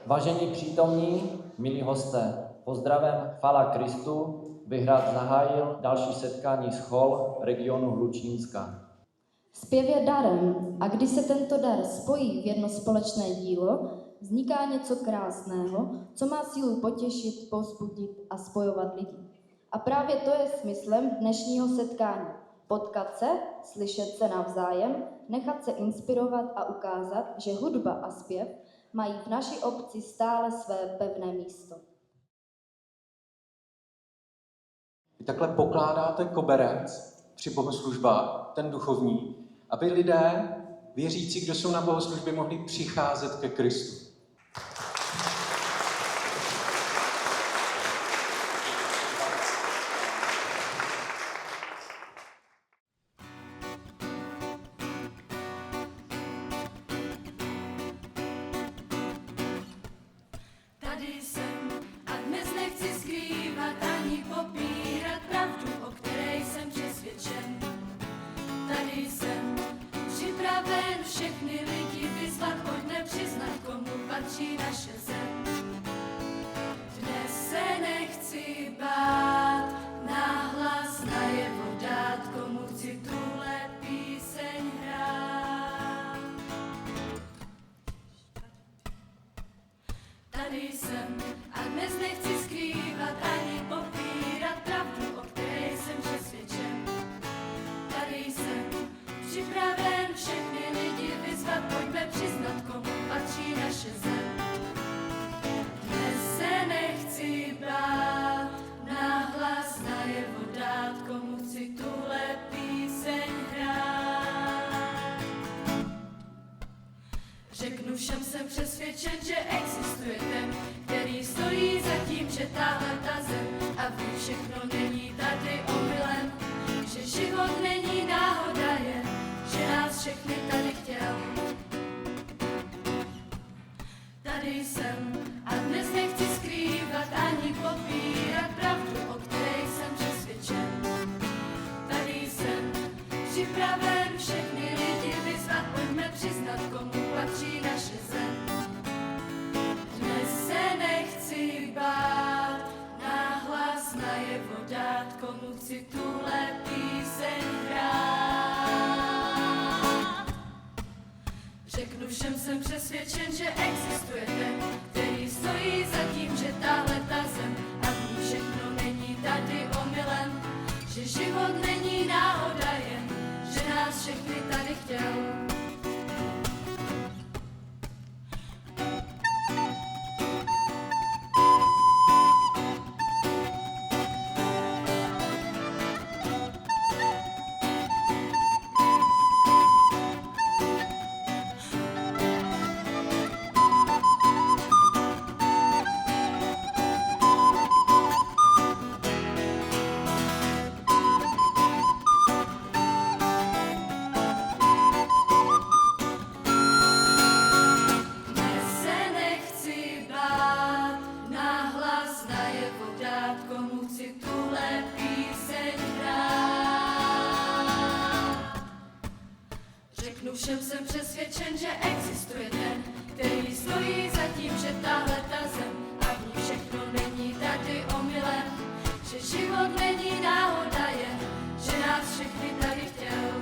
Vážení přítomní, milí hosté, pozdravem chvála Kristu bych rád zahájil další setkání schol regionu Hlučínska. Zpěv je darem a když se tento dar spojí v jedno společné dílo, vzniká něco krásného, co má sílu potěšit, povzbudit a spojovat lidi. A právě to je smyslem dnešního setkání. Potkat se, slyšet se navzájem, nechat se inspirovat a ukázat, že hudba a zpěv mají v naší obci stále své pevné místo. Vy takhle pokládáte koberec při bohoslužbách, ten duchovní, aby lidé, věřící, kdo jsou na bohoslužbě, mohli přicházet ke Kristu. Tady jsem a dnes nechci skrývat ani popírat pravdu, o které jsem přesvědčen. Tady jsem připraven všechny lidi vyzvat, pojďme přiznat, komu patří naše zem. Dnes se nechci bát, nahlas najevo dát, komu chci tuhle píseň hrát. Tady jsem a dnes nechci skrývat ani popírat pravdu, o které jsem přesvědčen. Tady jsem připraven všechny lidi vyzvat, pojďme přiznat, komu patří naše zem. Dnes se nechci bát, nahlas najevo dát, komu chci tuhle píseň hrát. Řeknu všem, jsem přesvědčen, že existuje ten, který stojí za tím, že tahle ta zem a ví, všechno není tady omylem, že život není náhoda, jen že nás všechny tady chtěl. Tady jsem a dnes nechci skrývat ani popírat pravdu, o které jsem přesvědčen. Tady jsem připraven všechny lidi vyzvat, pojďme přiznat, komu patří naše zem. Dnes se nechci bát, nahlas najevo dát, komu chci tuhle píseň hrát. Řeknu všem, jsem přesvědčen, že existuje ten, který stojí za tím, že tahle ta zem a v ní všechno není tady omylem, že život není náhoda, jen že nás všechny tady chtěl. Dnes se nechci bát, nahlas najevo dát, komu chci tuhle píseň hrát. Řeknu všem, jsem přesvědčen, že existuje ten, který stojí za tím, že tahle ta zem a v ní všechno není tady omylem, že život není náhoda, jen že nás všechny tady chtěl.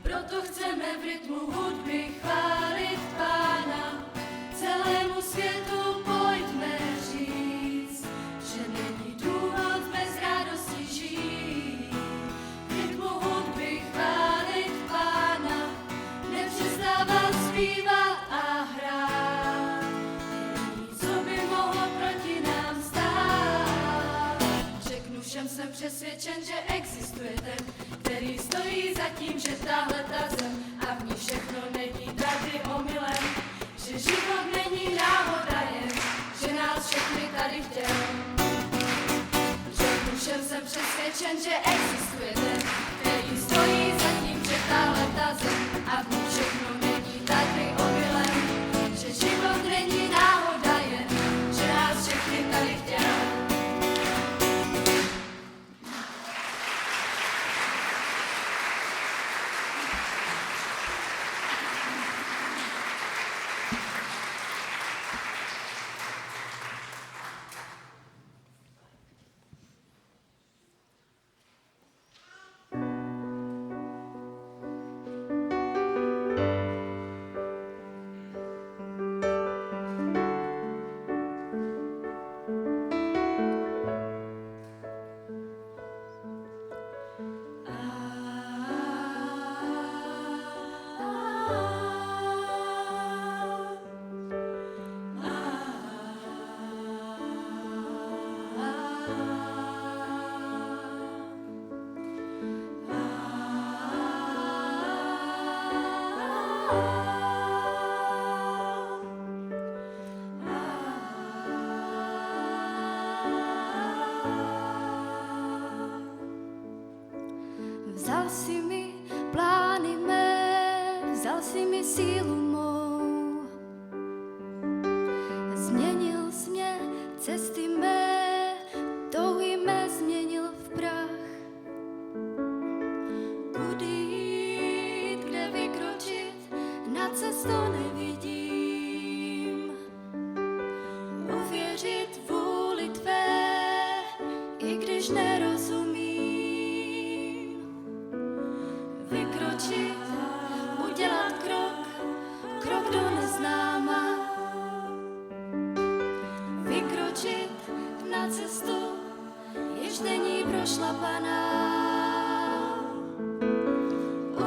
Proto chceme v rytmu hudby chválit Pána, celému světu pojďme říct, že není důvod bez radosti žít. V rytmu hudby chválit Pána, nepřestávat zpívat a hrát. Není, co by mohlo proti nám stát. Řeknu všem, jsem přesvědčen, že existuje ten, který stojí za tím, že tahle ta zem a v ní všechno není tady omylem, že život není náhoda, jen že nás všechny tady chtěl. Řeknu všem, jsem přesvědčen, že existuje ten, který stojí za tím, že tahle ta zem a v ní všechno není tady omylem, že život není náhoda, jen že nás všechny tady chtěl. Vzal si mi plány mé, vzal si mi sílu mou. Změnil jsi mě, cesty mé, touhy mé změnil v prach. Kudy jít, kde vykročit, na cestu nevidím. Uvěřit vůli tvé, i když nerozumím. Vykročit, udělat krok do neznáma. Vykročit na cestu, jež není prošlapaná.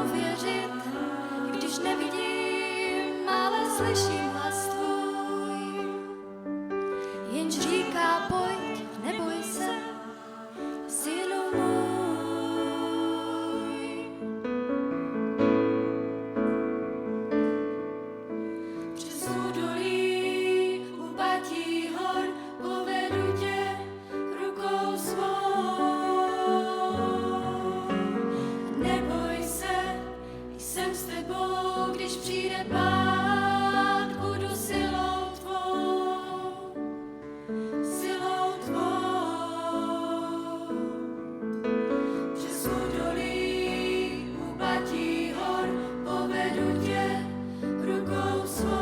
Uvěřit, když nevidím, ale slyším hlas tvůj. Jenž říká pojď, neboj se, synu můj. Přes údolí, úpatí hor, povedu tě rukou svou. Neboj se, jsem s tebou, když přijde pád, budu silou tvou. Silou tvou. Přes údolí, úpatí hor, povedu tě rukou svou.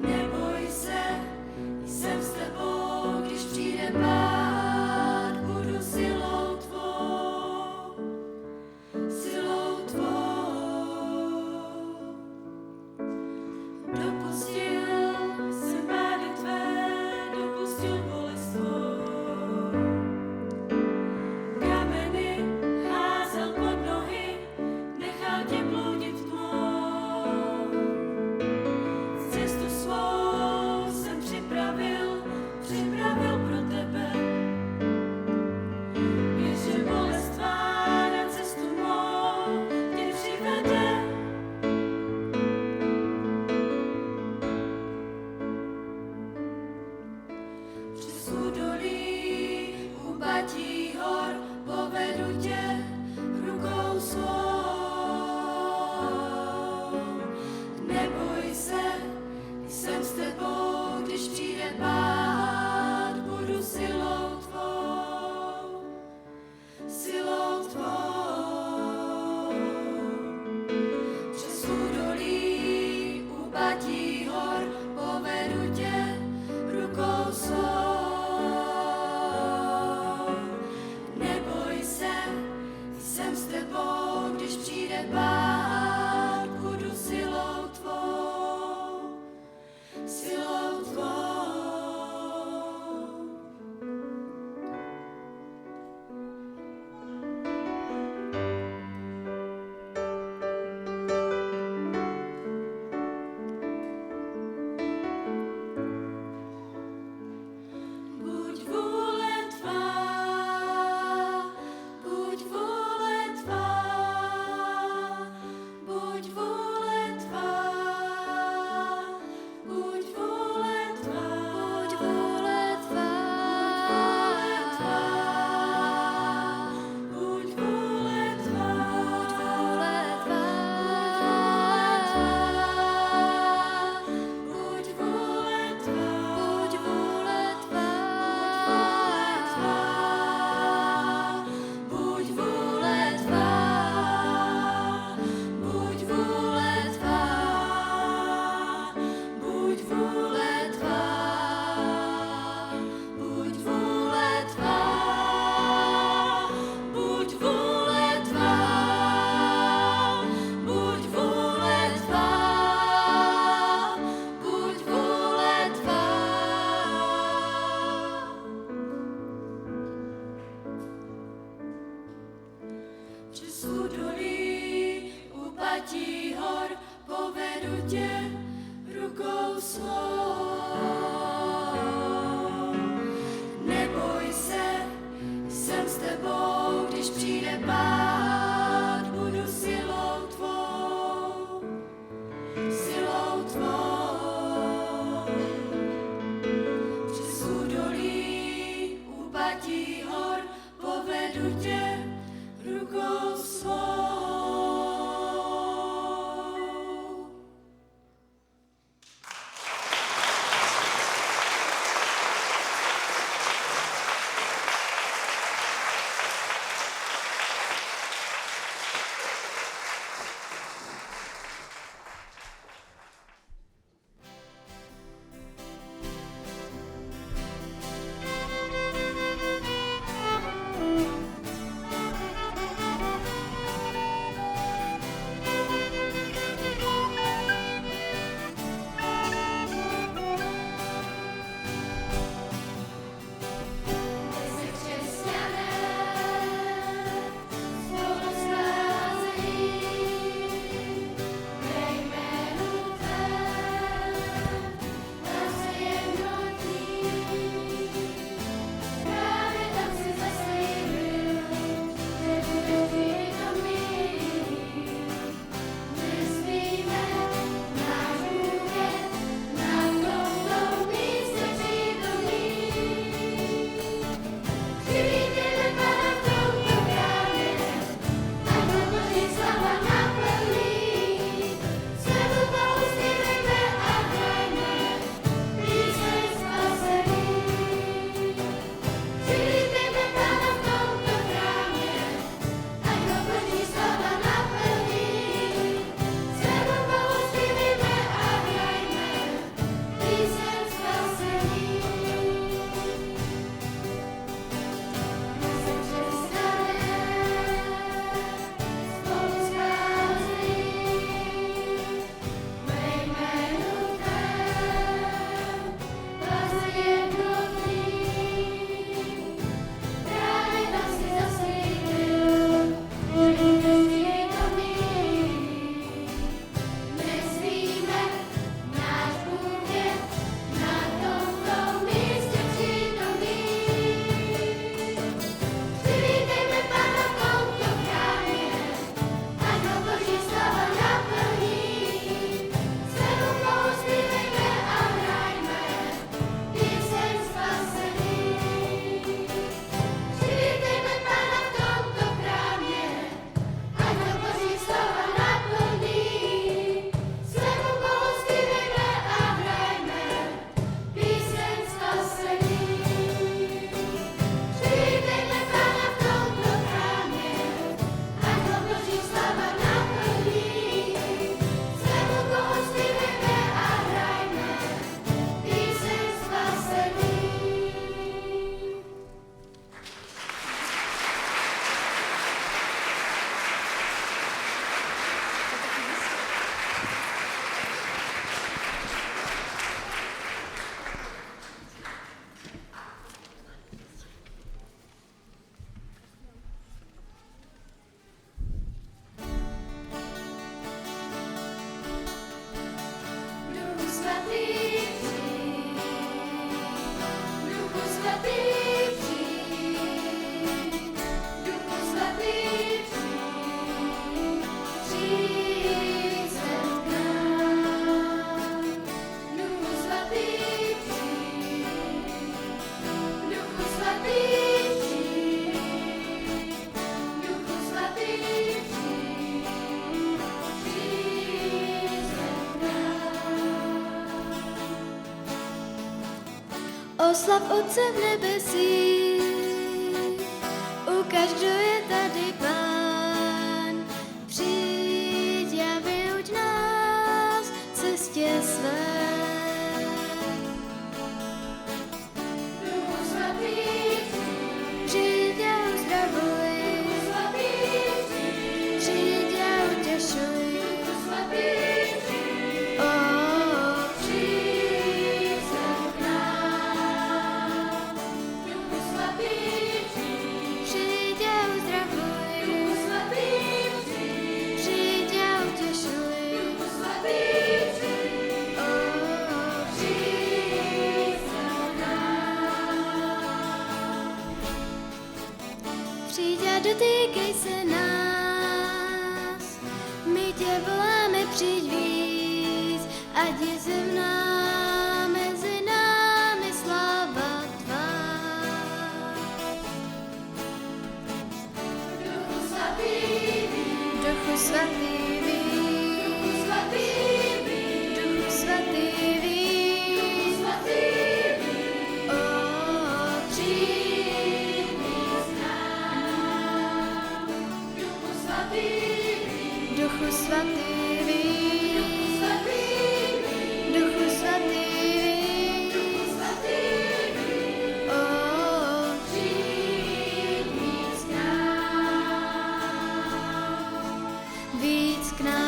Neboj se, jsem s tebou, když přijde pád, budu silou tvou. Silou tvou. Dopustil jsem pády tvé, dopustil bolest tvou. Kameny házel pod nohy, nechal tě bloudit tmou. Cestu svou jsem připravil pro tebe. Víš, že bolest tvá na cestu mou tě přivede. Přes údolí, úpatí hor, povedu tě rukou svou. Neboj se, jsem s tebou, když přijde pád, budu silou tvou. Silou tvou. Přes údolí, úpatí hor, povedu tě rukou svou. Neboj se, jsem s tebou, když přijde pád, budu silou tvou. Silou tvou. Buď vůle tvá, buď vůle tvá, buď vůle tvá, buď vůle tvá, buď vůle tvá, buď vůle tvá, buď vůle tvá, buď vůle tvá, buď vůle tvá, buď vůle tvá, buď vůle tvá, buď vůle tvá, buď vůle tvá, buď vůle tvá, buď vůle tvá. Přes údolí, úpatí hor, povedu tě rukou svou. Neboj se, jsem s tebou, když přijde pád, budu silou tvou. Silou tvou. Přes údolí, úpatí hor, povedu oslav Otce v nebesích, ukaž, kdo je tady Pán. Přijď a vyuč nás cestě své. Duchu svatý, přijď a uzdravuj, přijď a utěšuj. Přijď a dotýkej se nás, my tě voláme, přijď víc, ať je zemná mezi námi sláva tvá. Duchu svatý, Duchu svatý, Duchu svatý, Duchu svatý, Duchu svatý, Duchu svatý, o, přijď víc k nám, víc k nám.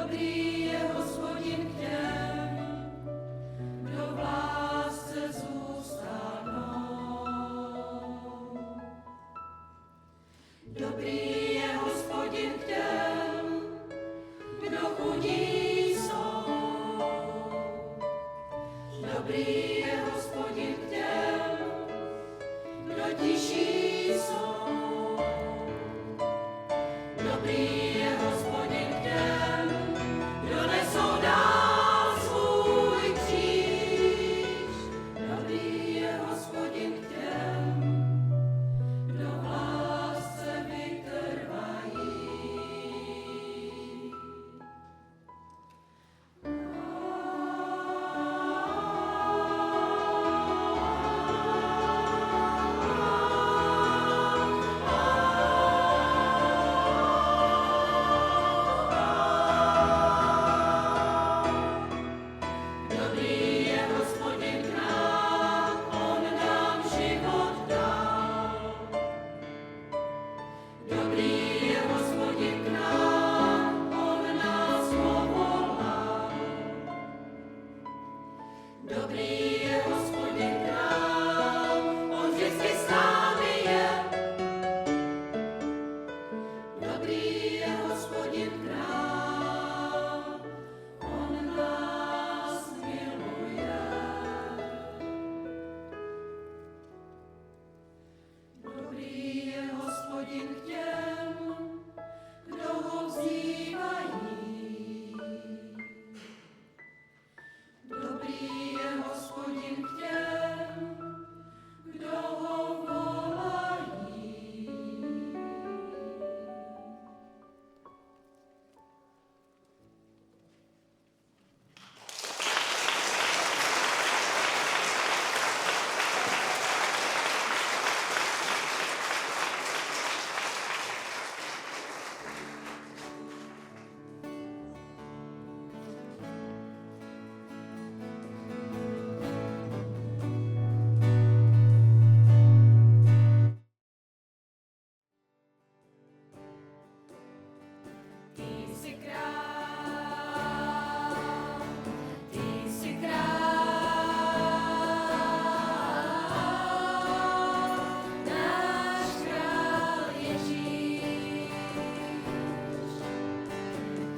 Dobrý je Hospodin k těm, kdo v lásce zůstanou. Dobrý je Hospodin k těm, kdo chudí jsou. Dobrý je Hospodin k těm, kdo tiší jsou. Dobrý je Hospodin k těm, kdo nesou dál svůj kříž. Dobrý je Hospodin k těm, kdo v lásce vytrvají. Dobrý je Hospodin k nám, on nám život dal. Dobrý je Hospodin k nám, on nás povolal. Dobrý je Hospodin k nám, on vždycky s námi je. Dobrý je Hospodin k nám, on nás miluje. Dobrý je Hospodin k těm, kdo ho vzývají. Dobrý je Hospodin k těm, kdo ho volají. Ty jsi král, ty jsi král, náš král Ježíš.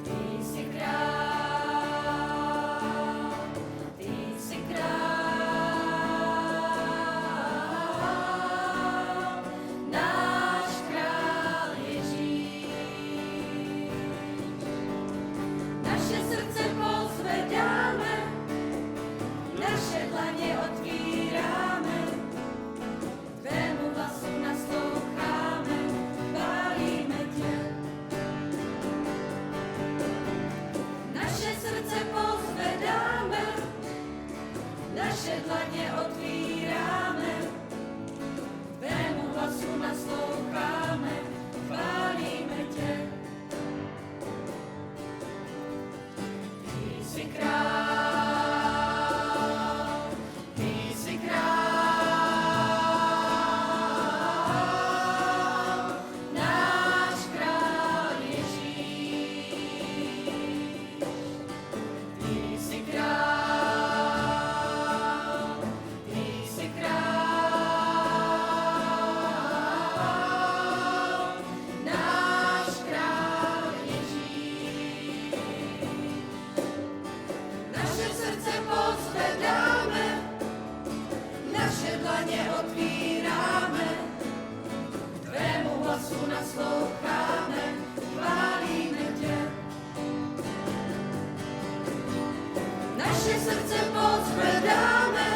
Ty jsi král, ty jsi král, náš král Ježíš. Naše srdce pozvedáme, naše dlaně otvíráme, tvému hlasu nasloucháme, chválíme tě. Naše srdce pozvedáme, naše dlaně otvíráme, tvému hlasu nasloucháme, chválíme tě. Ty jsi král, ty jsi král, náš král Ježíš. Ty jsi král, ty jsi král, náš král Ježíš. Naše srdce pozvedáme, naše dlaně otvíráme, tvému hlasu nasloucháme, chválíme tě. Naše srdce pozvedáme,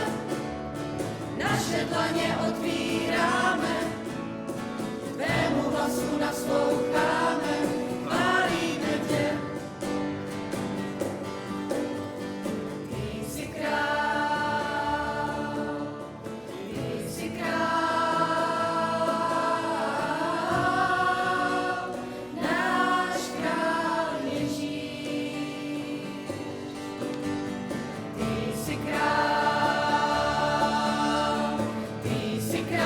naše dlaně otvíráme, tvému hlasu nasloucháme, chválíme tě. Ty jsi král, ty jsi král, náš král Ježíš. Ty jsi král, ty jsi král,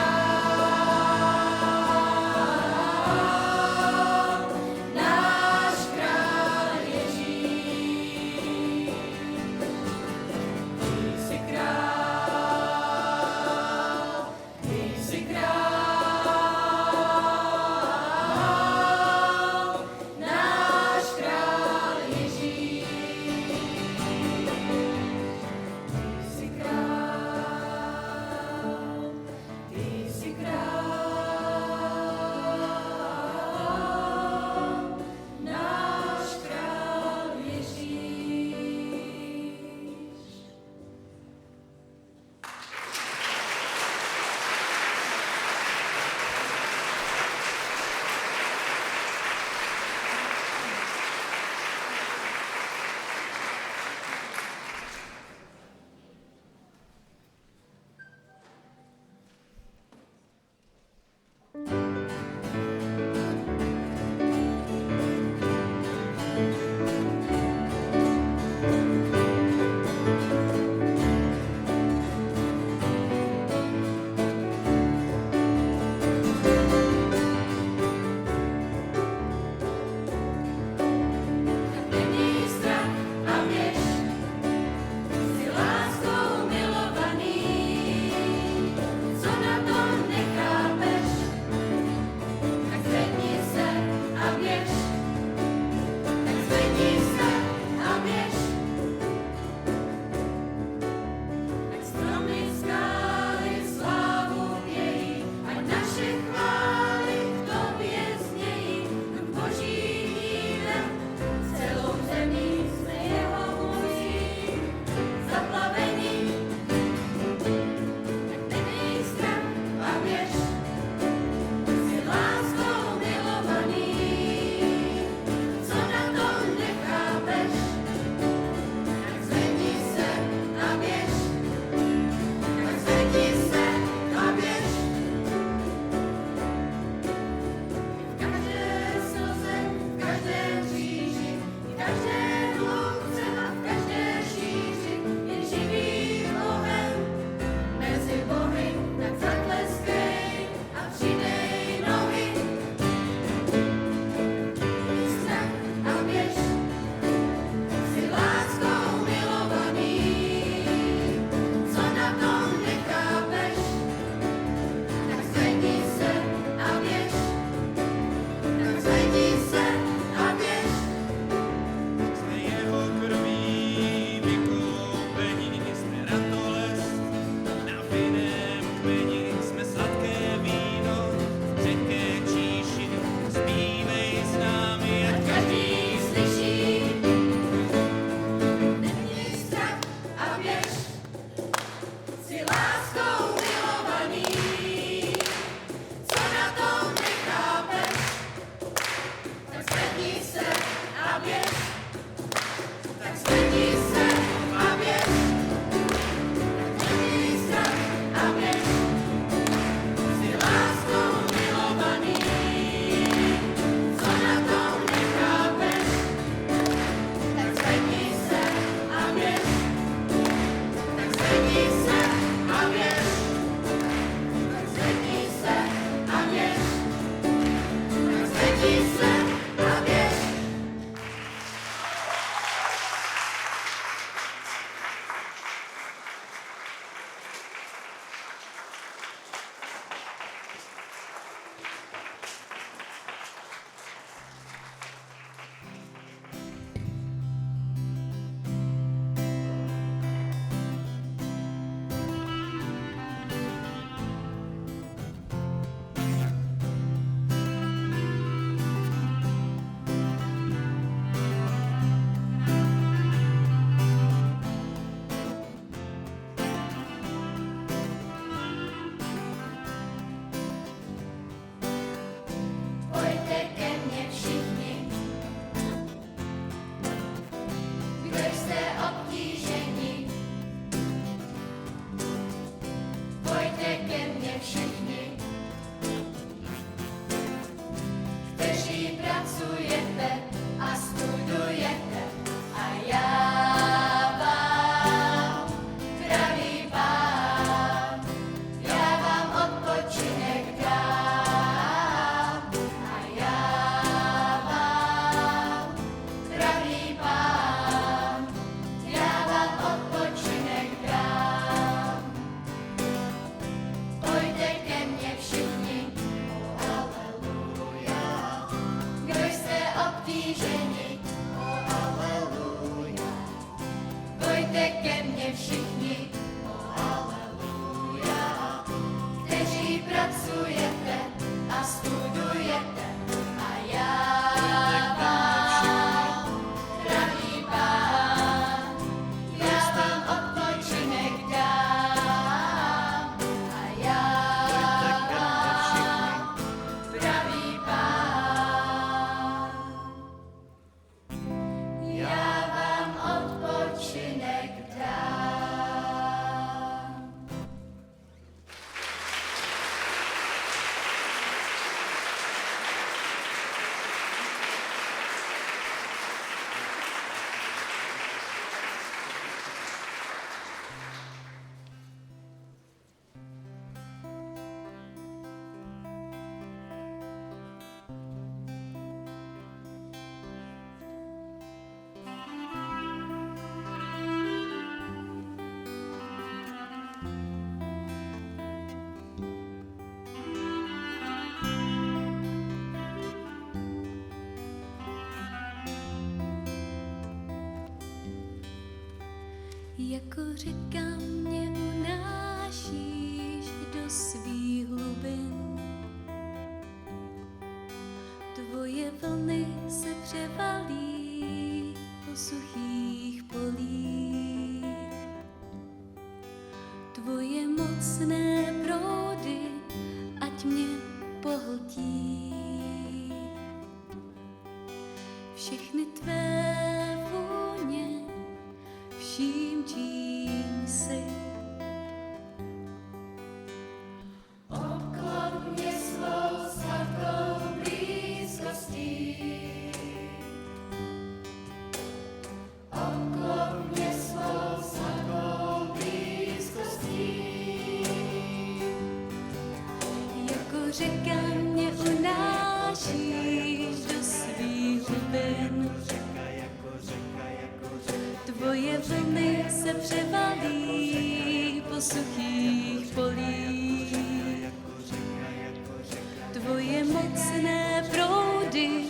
Přijďte ke mně všichni, haleluja, kteří pracujete a studujete, a já vám, pravý Pán, já vám odpočinek dám, a já vám, pravý Pán, já vám odpočinek dám. Jako řeka mě unášíš do svých hlubin. Tvoje vlny se převalí po suchých polích. Tvoje mocné proudy ať mě pohltí. Všechny tvé vůně vším, čím jsi. Obklop mě svou sladkou blízkostí. Obklop mě svou sladkou blízkostí. Jako řeka mě unášíš do svých hlubin. Tvoje vlny se převalí po suchých polích. Tvoje mocné proudy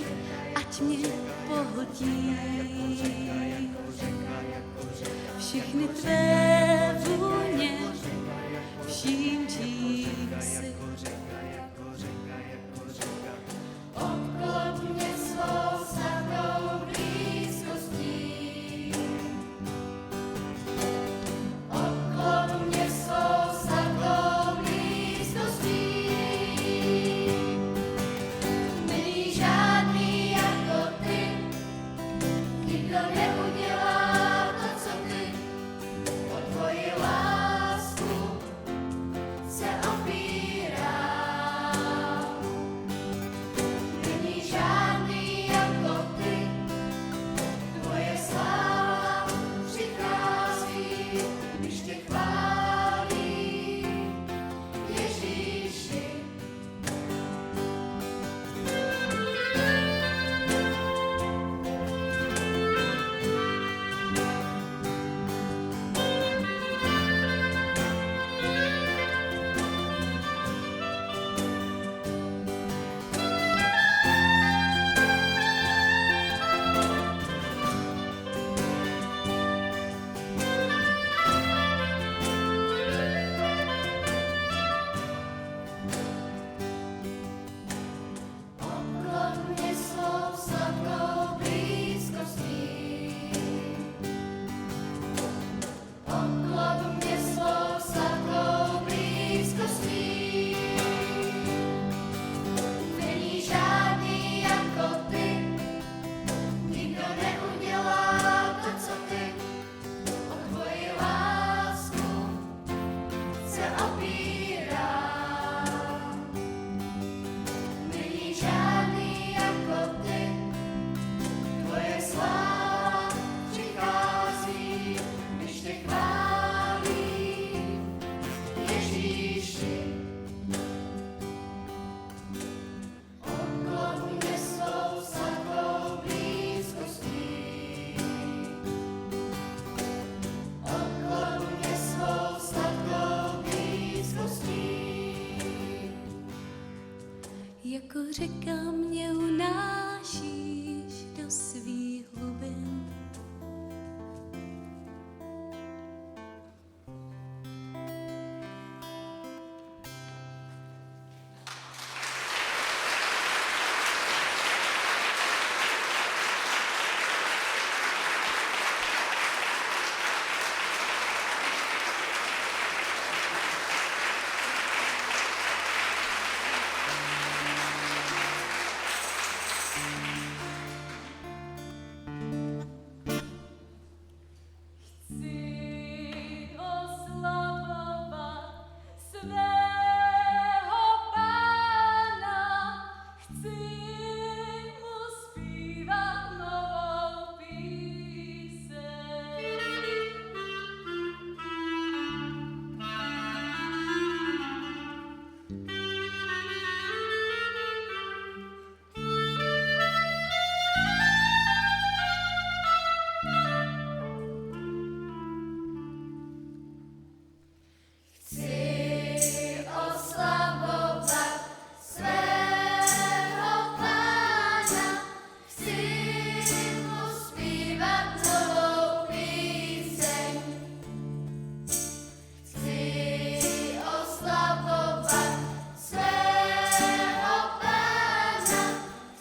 ať mě pohltí. Všechny tvé vůně vším, čím jsi. Obklop mě svou sladkou blízkostí. Obklop mě svou sladkou blízkostí. Není žádný jako ty, nikdo neudělá to, co ty. O tvoji lásku se opírám. Není žádný jako ty, tvoje sláva přichází, když tě chválí, Ježíši. Obklop mě svou sladkou blízkostí. Obklop mě svou sladkou blízkostí. Není žádný jako ty, nikdo neudělá to, co ty. O tvoji lásku se opírám. Není žádný jako ty, tvoje sláva přichází, když tě chválí, Ježíši. Obklop mě svou sladkou blízkostí. Obklop mě svou sladkou blízkostí. Jako řeka mě unášíš do svých hlubin. zpívat novou píseň. Chci oslavovat svého Pána,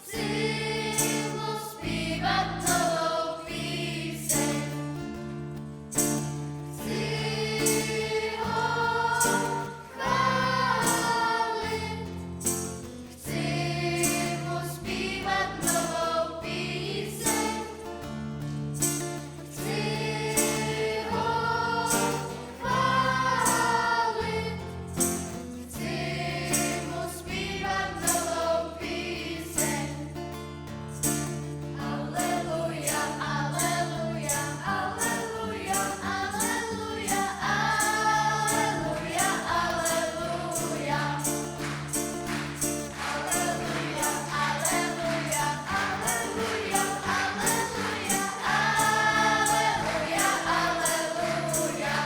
chci mu zpívat novou píseň. Chci ho chválit, chci mu zpívat novou píseň. Chci ho chválit, chci mu zpívat novou píseň. Aleluja, aleluja, aleluja, aleluja, aleluja, aleluja. Aleluja, aleluja, aleluja, aleluja, aleluja, aleluja.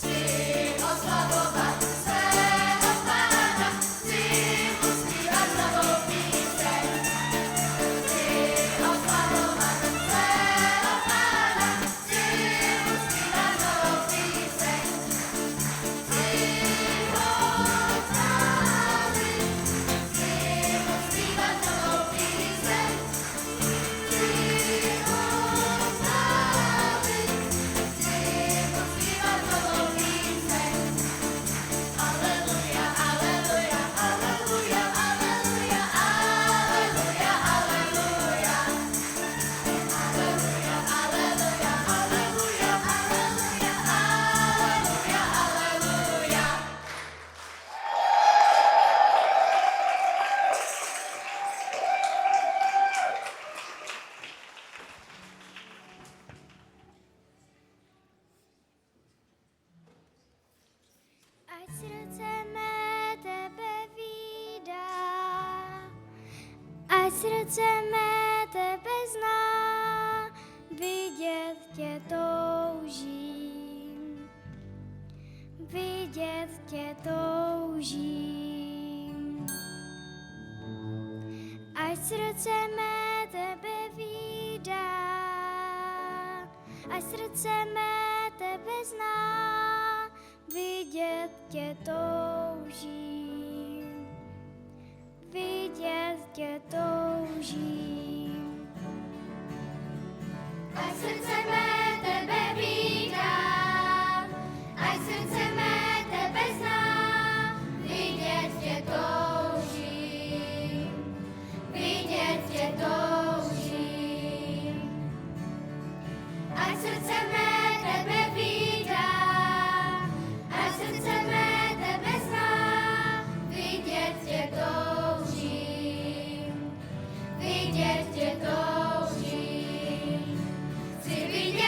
Chci oslavovat svého Pána, chci mu zpívat novou píseň. Chci oslavovat svého Pána, chci mu zpívat novou píseň. Chci ho chválit, chci mu zpívat novou píseň. Chci ho chválit, chci mu zpívat novou píseň. Aleluja, aleluja, aleluja, aleluja, aleluja, aleluja. Aleluja, aleluja, aleluja, aleluja, aleluja, aleluja. Ať srdce mé tebe vídá, ať srdce mé tebe zná, vidět tě toužím, vidět tě toužím. Ať srdce mé tebe vídá, ať srdce mé tebe zná, vidět tě toužím, vidět tě toužím. Ať srdce mé tebe vídá, ať srdce mé tebe zná, vidět tě toužím, vidět tě toužím. Ať srdce mé tebe vídá, ať srdce mé tebe zná, vidět tě toužím, vidět tě toužím. Chci vidět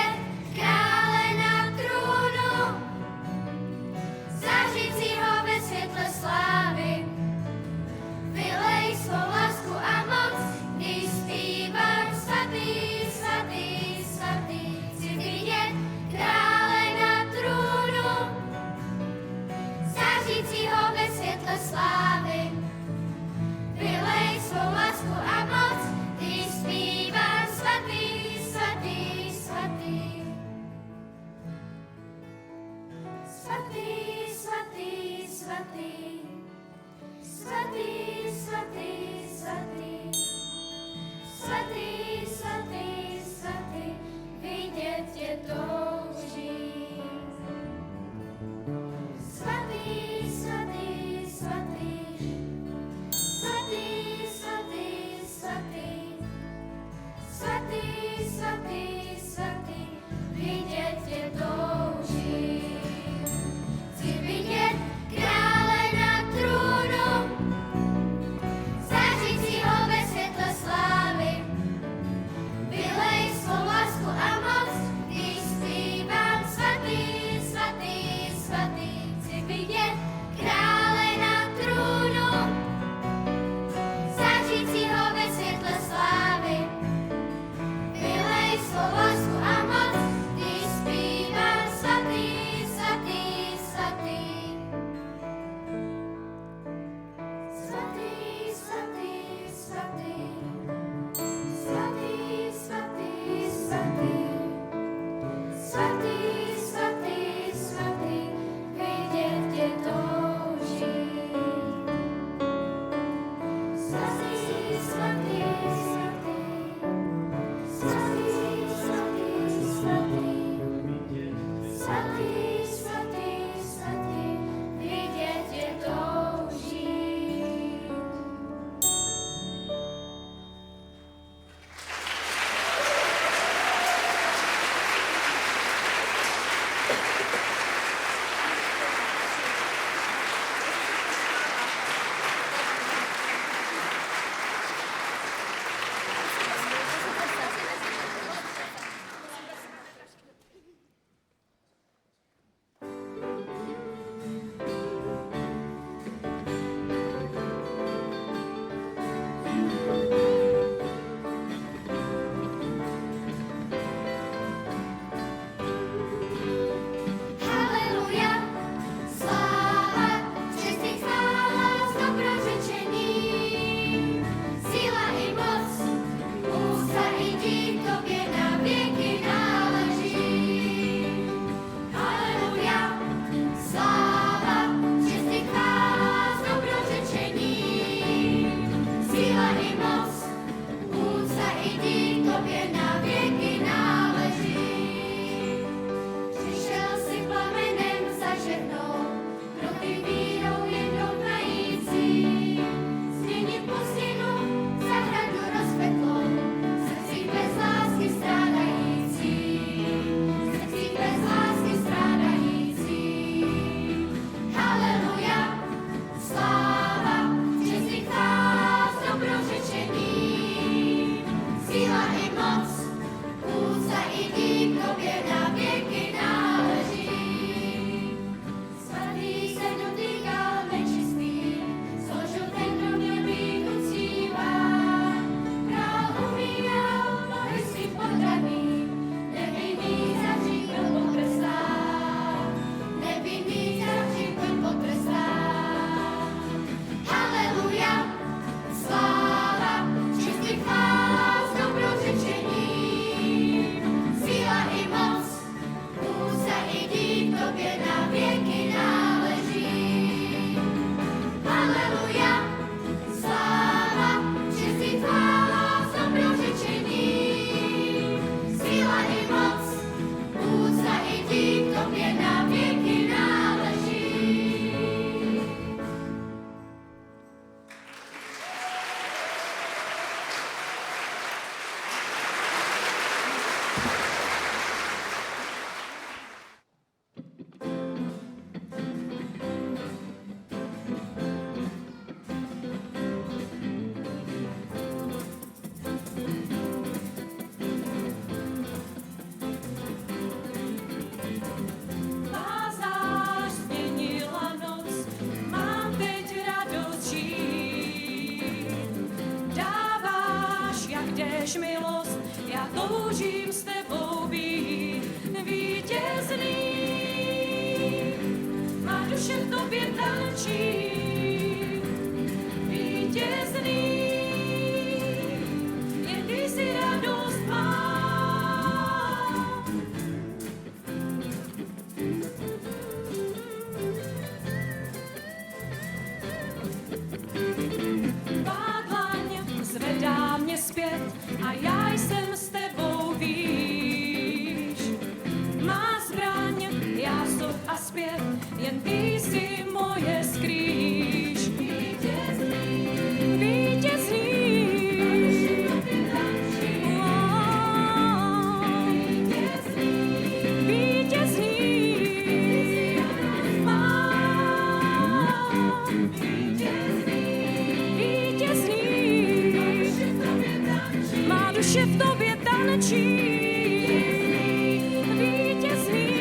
než milost, já toužím s tebou být vítězný. Má duše v tobě tančí, vítězný, jen ty si radost má. Zvedá mě zpět a já jsem s tebou, víš. Má zbraň, já stop a zpět, jen ty jsi moje skrýš. Vítězný, vítězný, vítězný, má duše v tobě tančí, vítězný.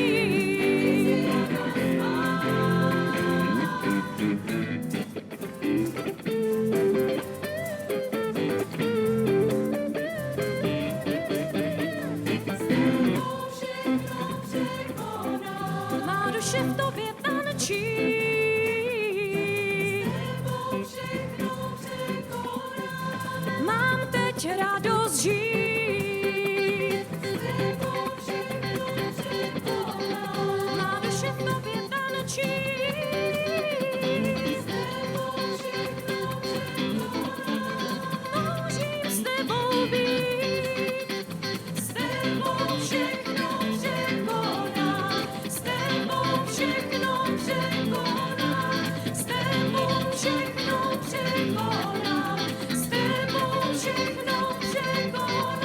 Má duše v tobě tančí, mám teď radost žít. Má duše v tobě tančí, toužím s tebou být. S tebou všechno překonám, s tebou všechno překonám, s tebou všechno překonám, s tebou všechno překonám.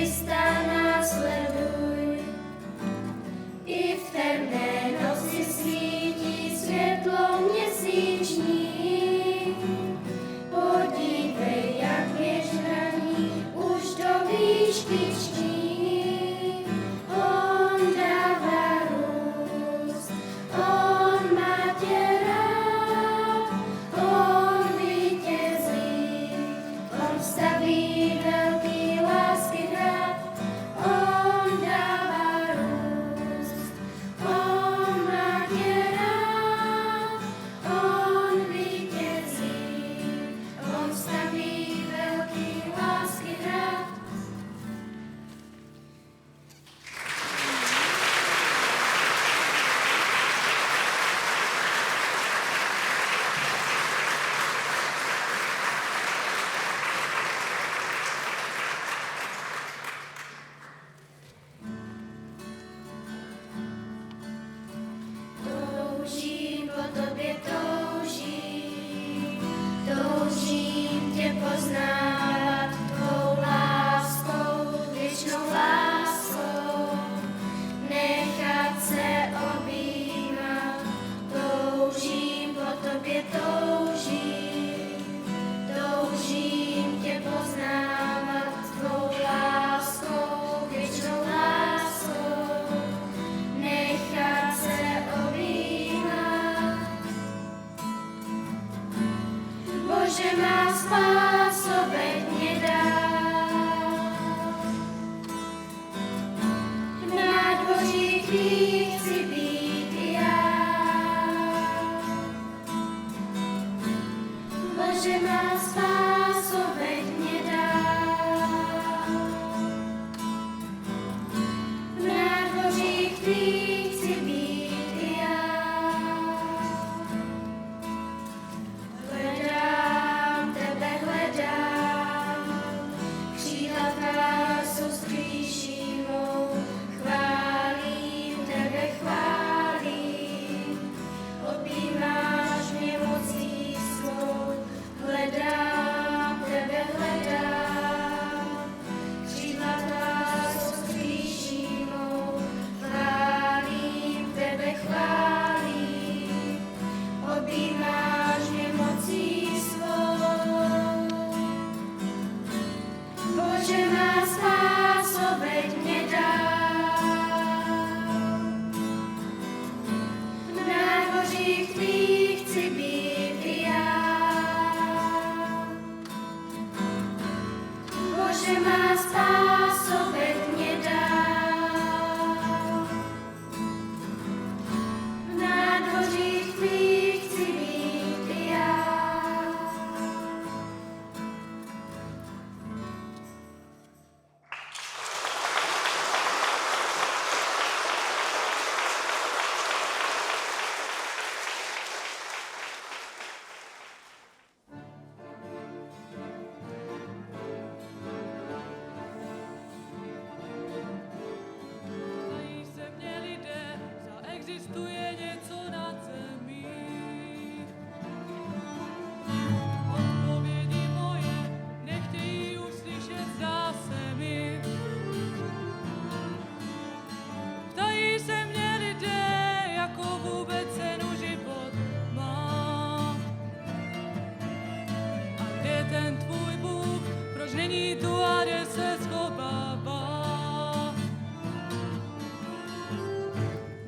Krista následuj. I v temné noci svítí světlo měsíční. Podívej, jak věžraní už do výšky čtí. On dává růst, on má tě rád, on vítězí, on staví velký lásky hrad, on dává růst, on má tě rád, on vítězí, on staví velký lásky hrad. Toužím po tobě, toužím tě poznat tvou láskou, věčnou láskou, nechat se objímat. Toužím po tobě, toužím tě poznávat tvou láskou, věčnou láskou, nechat se objímat. Bože, má spáso, veď mě dál. Na dvořích tvých chci být i já. Bože, má spáso, veď mě dál. Na dvořích tvých chci být i já. Hledám tebe, křídla tvá jsou skrýší mou, chválím tebe, objímáš mě mocí svou. Hledám tebe, křídla tvá jsou skrýší mou, chválím tebe, objímáš mě mocí svou. Bože, má spáso, veď mě dál. Na dvořích tvých chci být i já. Bože, má spáso, veď mě dál. Na dvořích tvých chci být i já. Ptají se mě lidé, zda existuje něco nad zemí. Odpovědi moje nechtějí uslyšet, zdá se mi. Ptají se mě lidé, jakou vůbec cenu život má. A kde je ten tvůj Bůh, proč není tu a kde se schovává?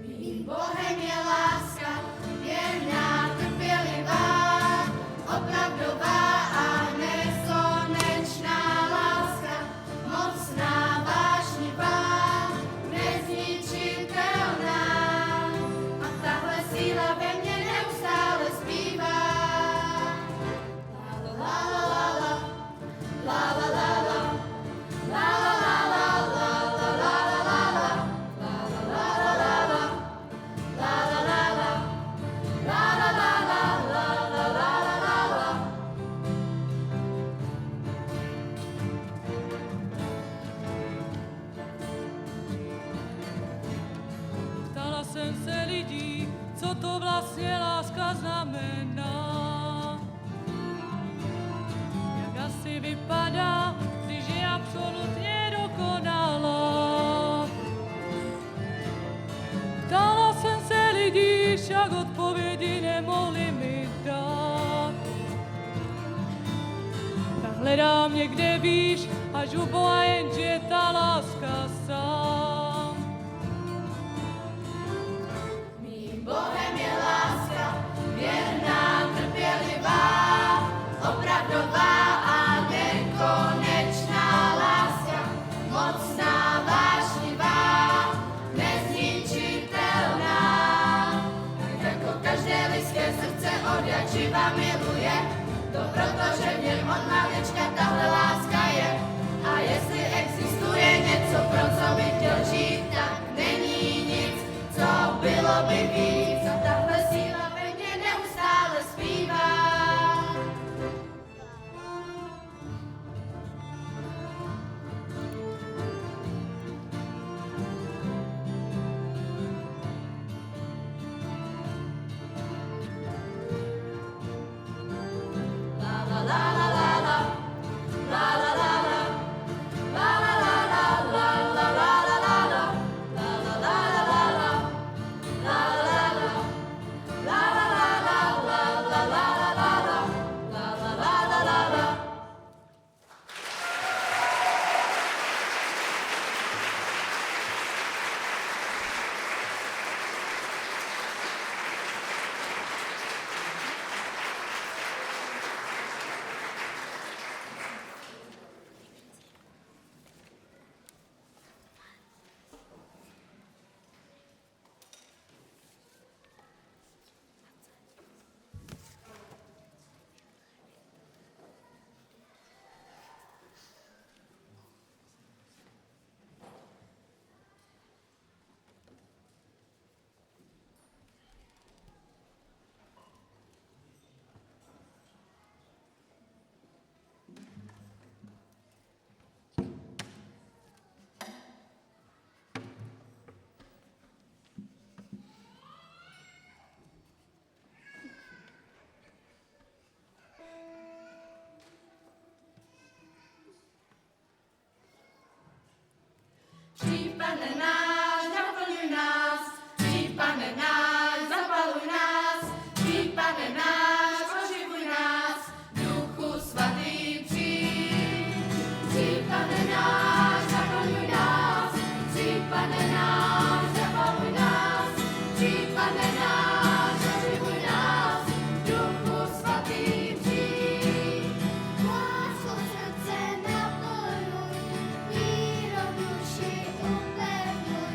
Mým Bohem je láska, věrná, trpělivá, opravdová a nekonečná láska, mocná, vášnivá, nezničitelná. A tahle síla ve mně neustále zpívá. La la la la, la la la la, la la la la, la la la la la, la la la la la. La la la la, la la la la, la la la la la. Ptala jsem se lidí, co to vlastně láska znamená. Jak asi vypadá, když je absolutně dokonalá. odpovědi nemohli mi dát. Tak hledám někde výš, až u Boha jenže je ta láska sám. Mým Bohem je láska, věrná, trpělivá, opravdová a nekonečná láska, mocná, vášnivá, nezničitelná. Jako každé lidské srdce od jak živa miluje, to proto, že v něm od malička tahle láska je. A jestli existuje něco, pro co bych chtěl žít, tak není nic, co bylo by víc. A tahle síla ve mně neustále zpívá. Dřív, Pane náš, naplňuj nás, dřív, Pane náš, zapaluj nás, dřív, Pane náš, oživuj nás, Duchu Svatý přijď. Dřív, Pane náš, naplňuj nás, dřív, Pane náš, zapaluj nás, dřív, Pane náš, oživuj nás, Duchu Svatý přijď. Láskou srdce naplňuj, vírou duši upevňuj,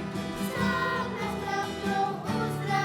sám nás pravdou uzdravuj.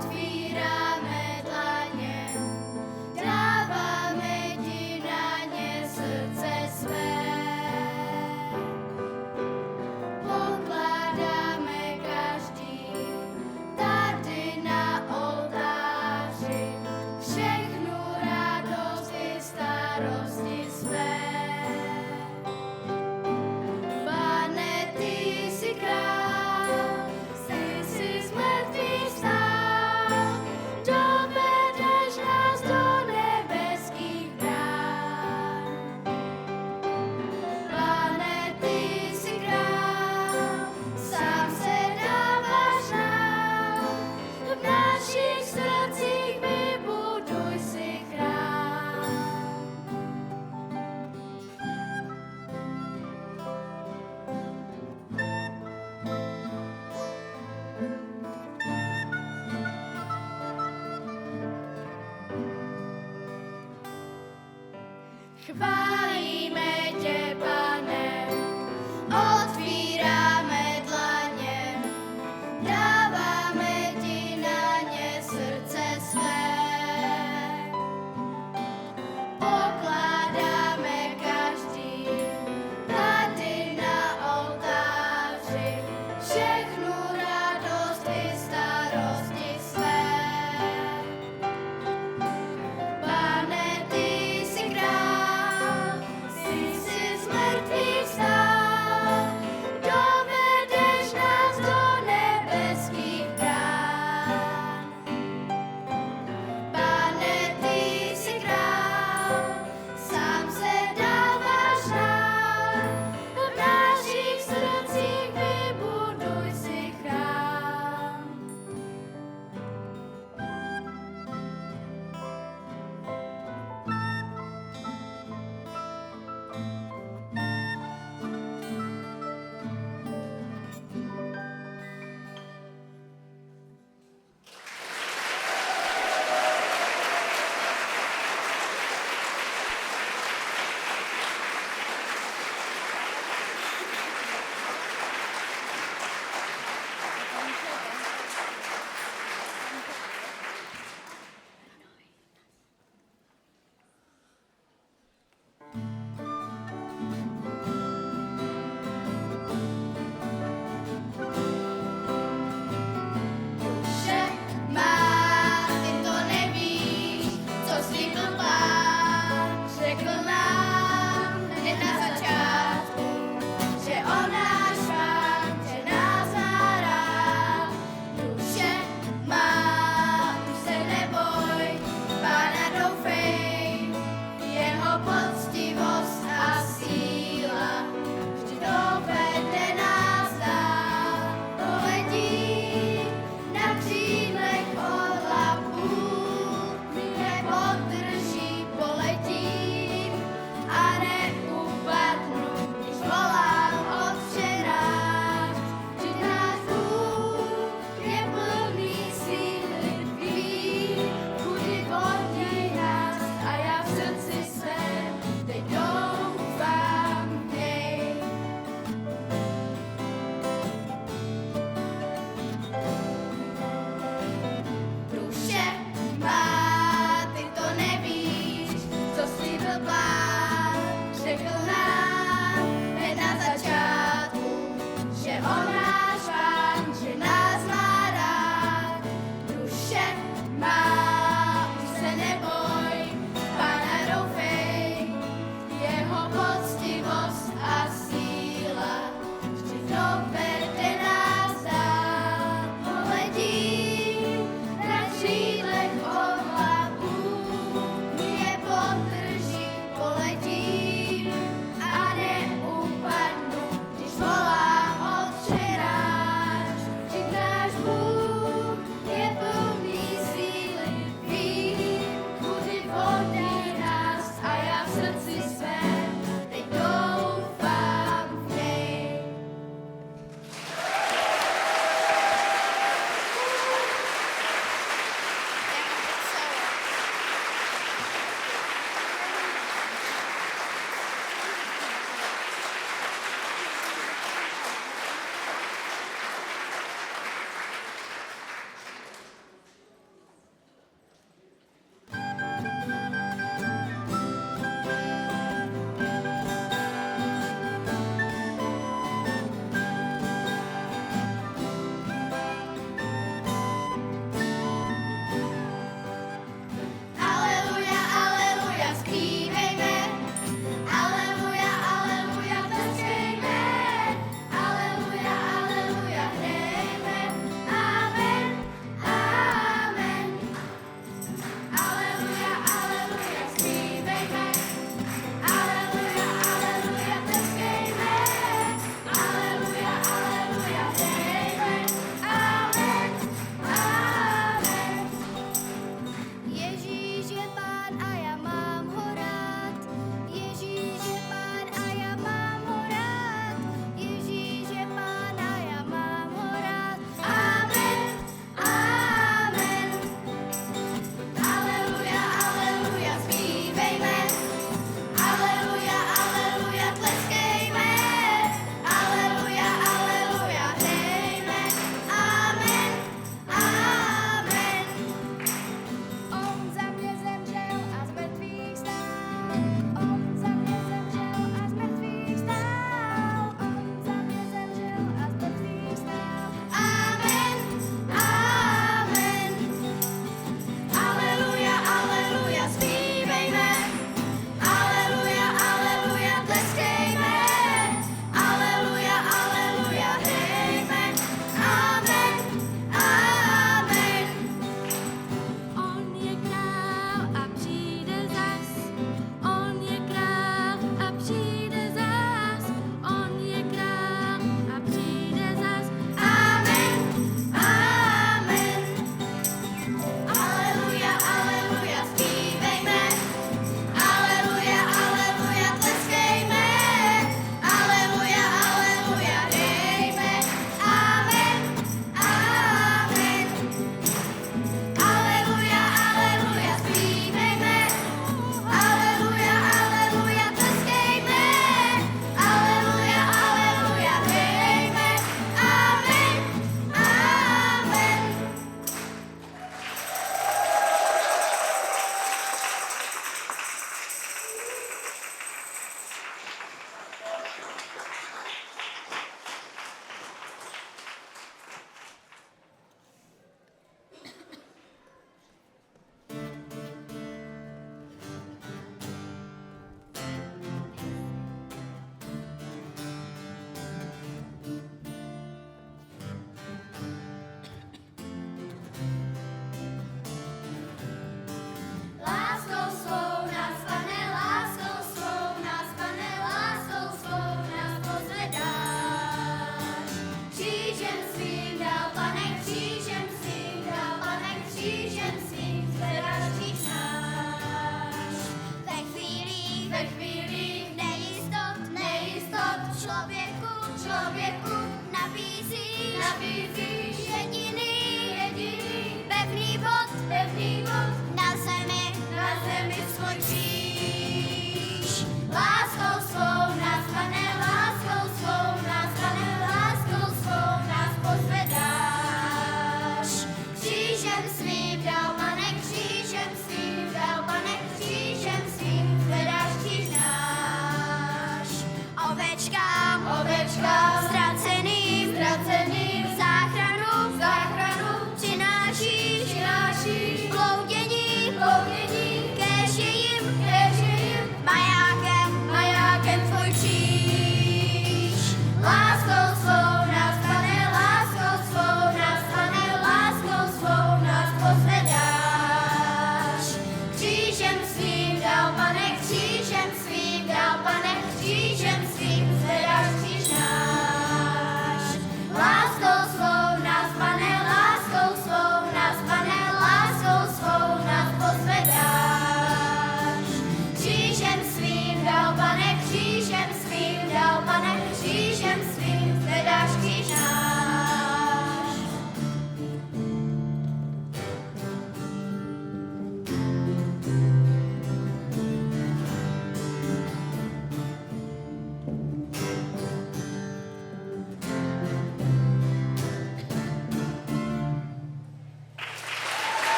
Otvíráme dlaně, dáváme ti na ně srdce své. Pokládáme každý tady na oltáři všechnu radost i starosti své. Pane, ty jsi král, ty jsi z mrtvých vstal, dovedeš nás do nebeských brán. Pane, ty jsi král, sám se dáváš nám, v našich srdcích vybuduj si chrám. Chválíme tě, Pane, otvíráme dlaně, dáváme ti na ně srdce své. Pokládáme každý tady na oltáři všechnu radost i starosti své. Pane, ty jsi král,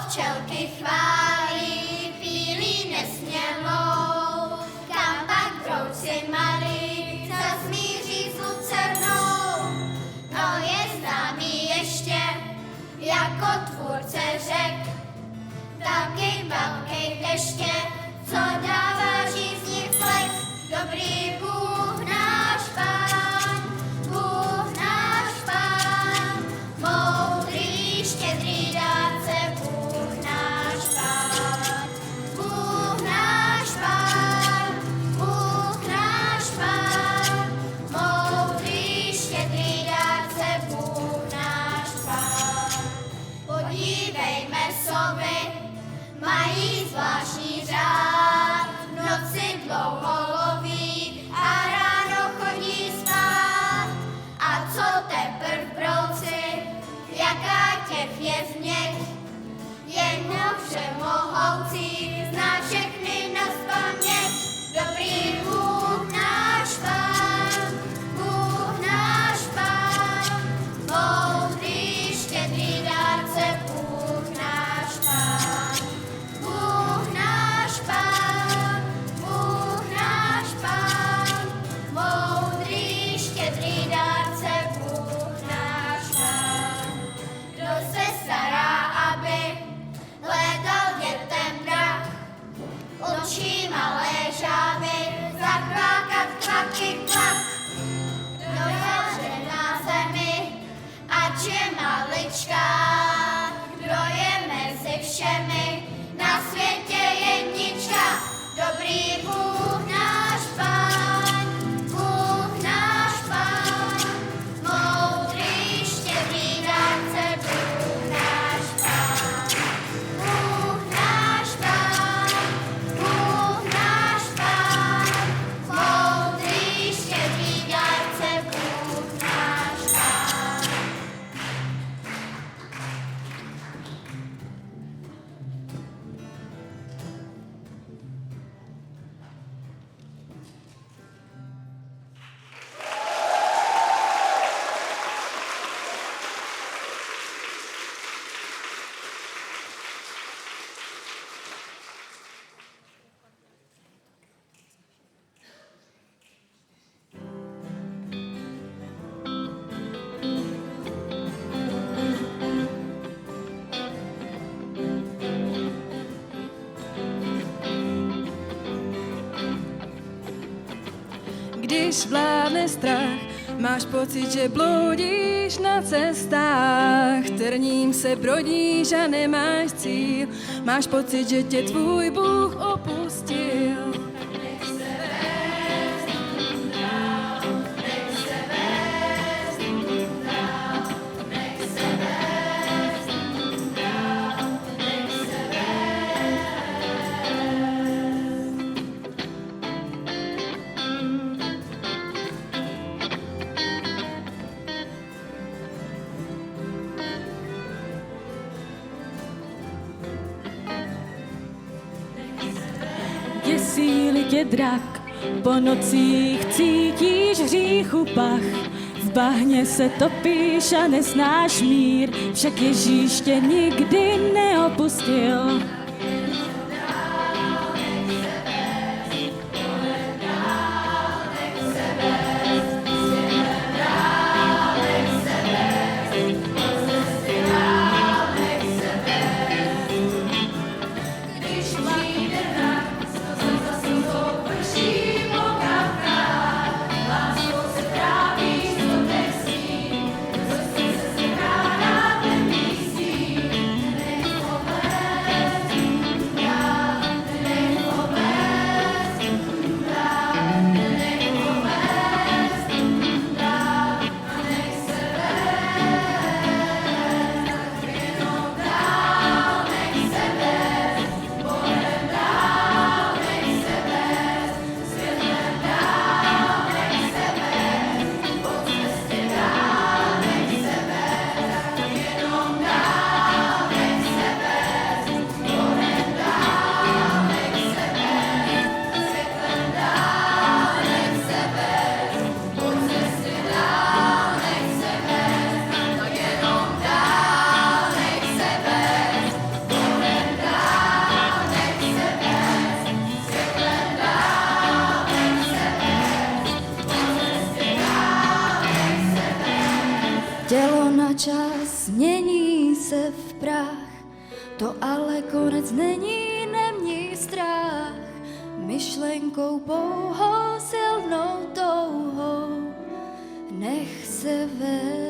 včelky chválí pílí nesmělou, kam pak brouci malí zazmíří s lucernou. No je známý ještě jako tvůrce řek, taky velký deště, co dává žízní flek. Dobrý Bůh náš Pán, Bůh náš Pán, moudrý, štědrý dárce, Bůh náš Pán. Bůh náš Pán, Bůh náš Pán, moudrý, štědrý dárce, Bůh náš Pán. Podívejme sovy, mají zvláštní řád, v noci dlouho loví a ráno chodí spát. A co teprv brouci, jaká těch je změť, jen všemohoucí zná všechny nazpaměť. Dobrý Bůh náš Pán, Bůh náš Pán, moudrý, štědrý dárce, Bůh náš Pán. Bůh náš Pán, Bůh náš Pán, moudrý, štědrý dárce, Bůh náš Pán. Kdo se stará, aby hledal dětem drak, učí malé žáby zakvákat kvaky kvak. Kdo zaře na zemi, ač je maličká, kdo je mezi všemi, na světě jednička. Dobrý Bůh náš Pán, Bůh náš Pán, moudrý, štědrý dárce, Bůh náš Pán. Bůh náš Pán, Bůh náš Pán, moudrý, štědrý dárce, Bůh náš Pán. Když vládne strach, máš pocit, že bloudíš na cestách, trním se brodíš a nemáš cíl, máš pocit, že tě tvůj Bůh opustil. Děsí-li tě drak, po nocích cítíš hříchu pach. V bahně se topíš a neznáš mír, však Ježíš tě nikdy neopustil. Bůh čas, mění se v prach, to ale konec není, neměj strach. Myšlenkou pouhou, silnou touhou, nech se vést.